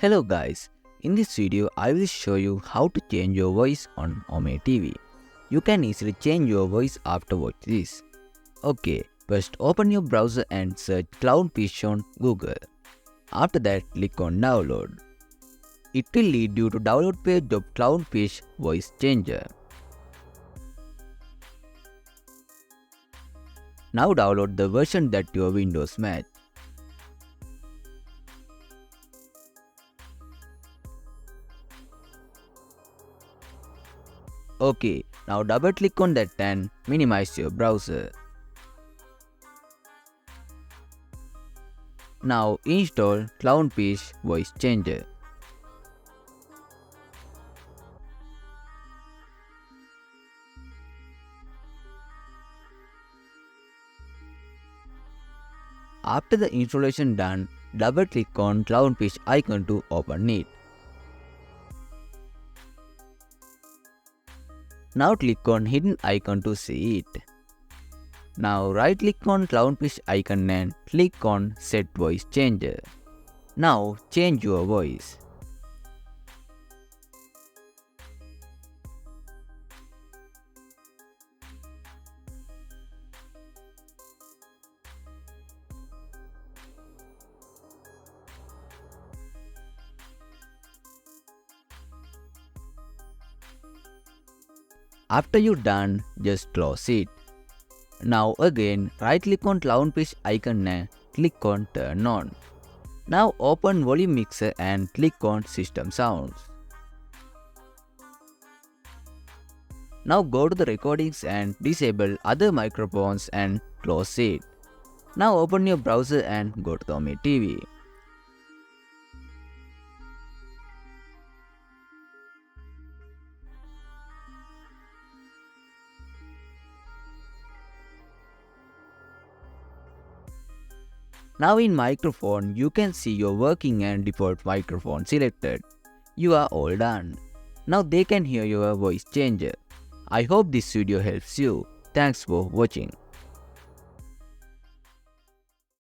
Hello guys, in this video I will show you how to change your voice on OmeTV. You can easily change your voice after watching this. Okay, first open your browser and search Clownfish on Google. After that click on download. It will lead you to download page of Clownfish voice changer. Now download the version that your Windows match. Okay, now double click on that and minimize your browser. Now install Clownfish voice changer. After the installation done, double click on Clownfish icon to open it. Now click on hidden icon to see it. Now right click on Clownfish icon and click on set voice changer. Now change your voice. After you're done, just close it. Now again, right click on Clownfish icon and click on turn on. Now open volume mixer and click on system sounds. Now go to the recordings and disable other microphones and close it. Now open your browser and go to the OmeTV. Now in microphone, you can see your working and default microphone selected. You are all done. Now they can hear your voice changer. I hope this video helps you. Thanks for watching.